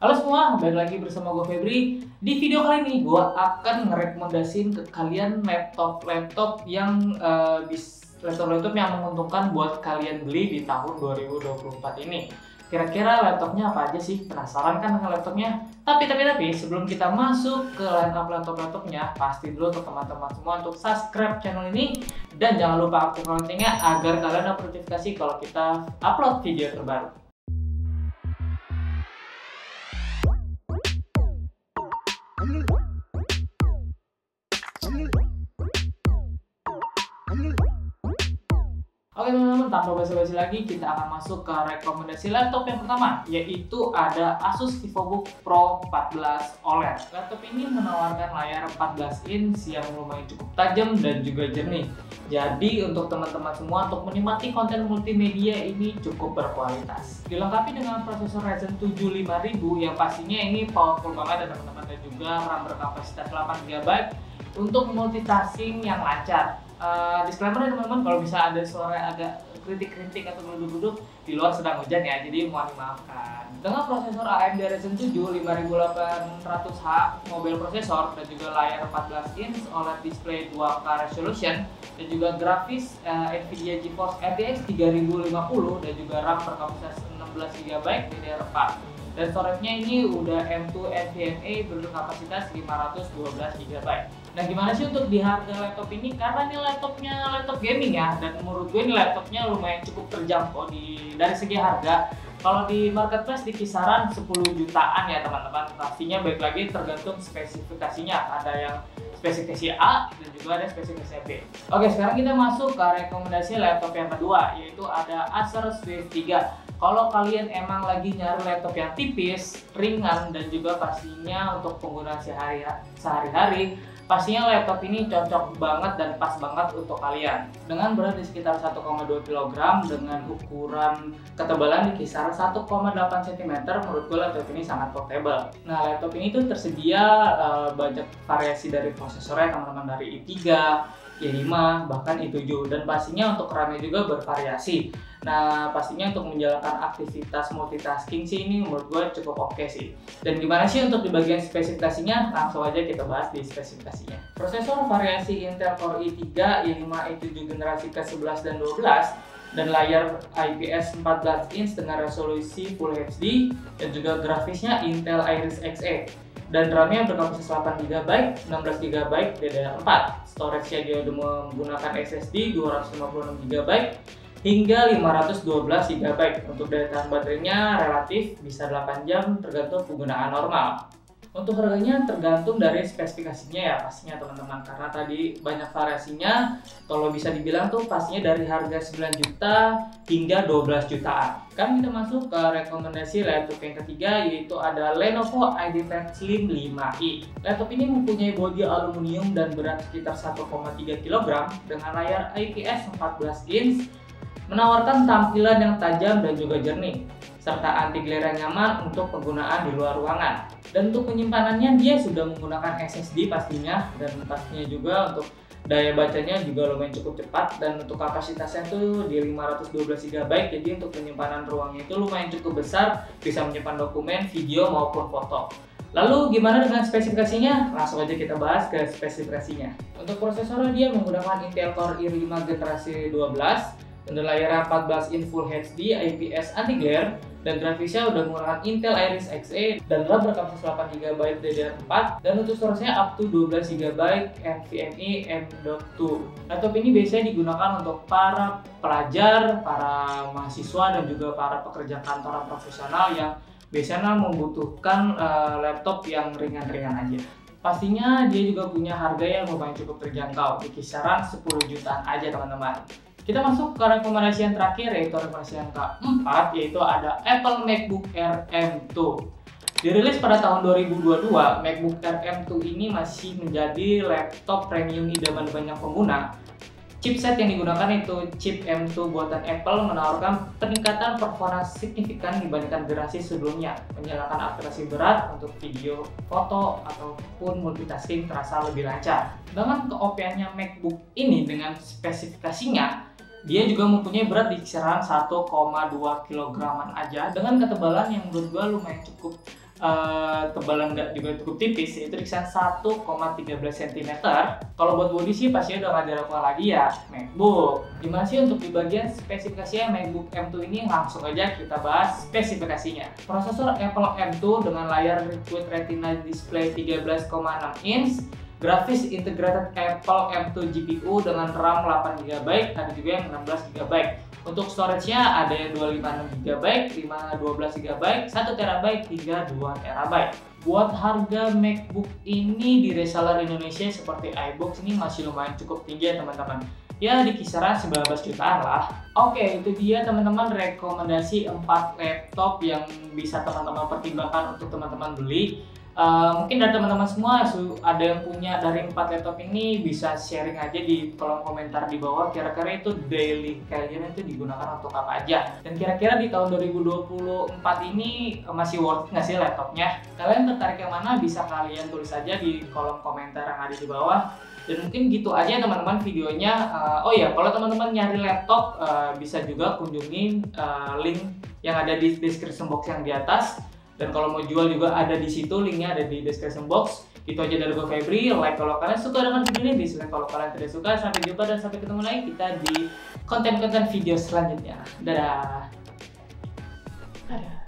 Halo semua, balik lagi bersama gue Febri. Di video kali ini gue akan ngerekomendasiin ke kalian laptop-laptop yang laptop-laptop yang menguntungkan buat kalian beli di tahun 2024 ini. Kira-kira laptopnya apa aja sih? Penasaran kan dengan laptopnya? Tapi sebelum kita masuk ke line up laptop-laptopnya, pasti dulu untuk teman-teman semua untuk subscribe channel ini dan jangan lupa aktifkan loncengnya agar kalian dapat notifikasi kalau kita upload video terbaru. Oke teman-teman, tanpa basa-basi lagi kita akan masuk ke rekomendasi laptop yang pertama, yaitu ada Asus VivoBook Pro 14 OLED. Laptop ini menawarkan layar 14 inch yang lumayan cukup tajam dan juga jernih. Jadi untuk teman-teman semua untuk menikmati konten multimedia ini cukup berkualitas. Dilengkapi dengan prosesor Ryzen 7 5000 yang pastinya ini powerful banget dan teman-teman, dan juga RAM berkapasitas 8GB untuk multitasking yang lancar. Disclaimer ya teman-teman, kalau bisa ada suara agak kritik-kritik atau duduk-duduk, di luar sedang hujan ya, jadi mohon dimaafkan. Dengan prosesor AMD Ryzen 7 5800H mobile processor dan juga layar 14 inch OLED display 2K resolution dan juga grafis Nvidia GeForce RTX 3050 dan juga RAM berkapasitas 16GB DDR4. Dan storage-nya ini udah M2 NVMe berkapasitas 512GB. Nah, gimana sih untuk di harga laptop ini? Karena ini laptop gaming ya, dan menurut gue ini laptopnya lumayan cukup terjangkau dari segi harga. Kalau di marketplace di kisaran 10 jutaan ya teman-teman. Pastinya baik lagi tergantung spesifikasinya. Ada yang spesifikasi A dan juga ada spesifikasi B. Oke, sekarang kita masuk ke rekomendasi laptop yang kedua, yaitu ada Acer Swift 3. Kalau kalian emang lagi nyari laptop yang tipis, ringan, dan juga pastinya untuk penggunaan sehari-hari, pastinya laptop ini cocok banget dan pas banget untuk kalian. Dengan berat di sekitar 1,2 kg dengan ukuran ketebalan di kisaran 1,8 cm, menurut gue laptop ini sangat portable. Nah, laptop ini tuh tersedia banyak variasi dari prosesornya teman-teman, dari i3, i5, bahkan i7, dan pastinya untuk RAM-nya juga bervariasi. Nah, pastinya untuk menjalankan aktivitas multitasking sih ini menurut gue cukup oke sih. Dan gimana sih untuk di bagian spesifikasinya? Langsung aja kita bahas di spesifikasinya. Prosesor variasi Intel Core i3, i5, i7 generasi ke-11 dan 12, dan layar IPS 14 inch dengan resolusi Full HD, dan juga grafisnya Intel Iris Xe. Dan RAM-nya berkapasitas 8GB, 16GB DDR4. Storage-nya dia udah menggunakan SSD 256GB hingga 512GB. Untuk daya tahan baterainya relatif bisa 8 jam tergantung penggunaan normal. Untuk harganya tergantung dari spesifikasinya ya pastinya teman-teman, karena tadi banyak variasinya. Kalau bisa dibilang tuh pastinya dari harga 9 juta hingga 12 jutaan. Sekarang kita masuk ke rekomendasi laptop yang ketiga, yaitu ada Lenovo IdeaPad Slim 5i. Laptop ini mempunyai bodi aluminium dan berat sekitar 1,3 kg dengan layar IPS 14 inch, menawarkan tampilan yang tajam dan juga jernih, serta anti glare yang nyaman untuk penggunaan di luar ruangan. Dan untuk penyimpanannya dia sudah menggunakan SSD pastinya, dan pastinya juga untuk daya bacanya juga lumayan cukup cepat, dan untuk kapasitasnya tuh di 512GB. Jadi untuk penyimpanan ruangnya itu lumayan cukup besar, bisa menyimpan dokumen, video maupun foto. Lalu gimana dengan spesifikasinya? Langsung aja kita bahas ke spesifikasinya. Untuk prosesornya dia menggunakan Intel Core i5 generasi 12 dan layarnya 14 inch Full HD IPS anti glare, dan grafisnya udah menggunakan Intel Iris Xe dan RAM berkapasitas 8GB DDR4, dan untuk storage-nya up to 12GB NVMe M.2. Laptop ini biasanya digunakan untuk para pelajar, para mahasiswa, dan juga para pekerja kantoran profesional yang biasanya membutuhkan laptop yang ringan-ringan aja. Pastinya dia juga punya harga yang lumayan cukup terjangkau di kisaran 10 jutaan aja teman-teman. Kita masuk ke rekomendasi yang terakhir, yaitu rekomendasi yang keempat, yaitu ada Apple MacBook Air M2. Dirilis pada tahun 2022, MacBook Air M2 ini masih menjadi laptop premium idaman banyak pengguna. Chipset yang digunakan itu chip M2 buatan Apple, menawarkan peningkatan performa signifikan dibandingkan generasi sebelumnya, menyalakan aplikasi berat untuk video, foto, ataupun multitasking terasa lebih lancar. Dengan keopiannya MacBook ini dengan spesifikasinya, dia juga mempunyai berat di kisaran 1,2 kg aja dengan ketebalan yang menurut gue lumayan cukup tebalan juga cukup tipis, yaitu di kisaran 1,13 cm. Kalau buat body sih pastinya udah nggak diragukan lagi ya, MacBook. Gimana sih untuk di bagian spesifikasinya MacBook M2 ini? Langsung aja kita bahas spesifikasinya. Prosesor Apple M2 dengan layar Liquid Retina display 13,6 inch, grafis integrated Apple M2 GPU dengan RAM 8GB, ada juga yang 16GB. Untuk storage-nya ada yang 256GB, 512GB, 1TB hingga 2TB. Buat harga MacBook ini di reseller Indonesia seperti iBox ini masih lumayan cukup tinggi ya teman-teman. Ya di kisaran 19 jutaan lah. Oke, itu dia teman-teman rekomendasi 4 laptop yang bisa teman-teman pertimbangkan untuk teman-teman beli. Mungkin dari teman-teman semua ada yang punya dari 4 laptop ini, bisa sharing aja di kolom komentar di bawah kira-kira itu daily kalian itu digunakan untuk apa aja, dan kira-kira di tahun 2024 ini masih worth nggak sih laptopnya. Kalian tertarik yang mana bisa kalian tulis aja di kolom komentar yang ada di bawah. Dan mungkin gitu aja teman-teman videonya. Oh ya, kalau teman-teman nyari laptop bisa juga kunjungin link yang ada di description box yang di atas. Dan kalau mau jual juga ada di situ, linknya ada di description box. Itu aja dari gue Febri. Like kalau kalian suka dengan video ini, dislike kalau kalian tidak suka. Sampai jumpa dan sampai ketemu lagi kita di konten-konten video selanjutnya. Dadah.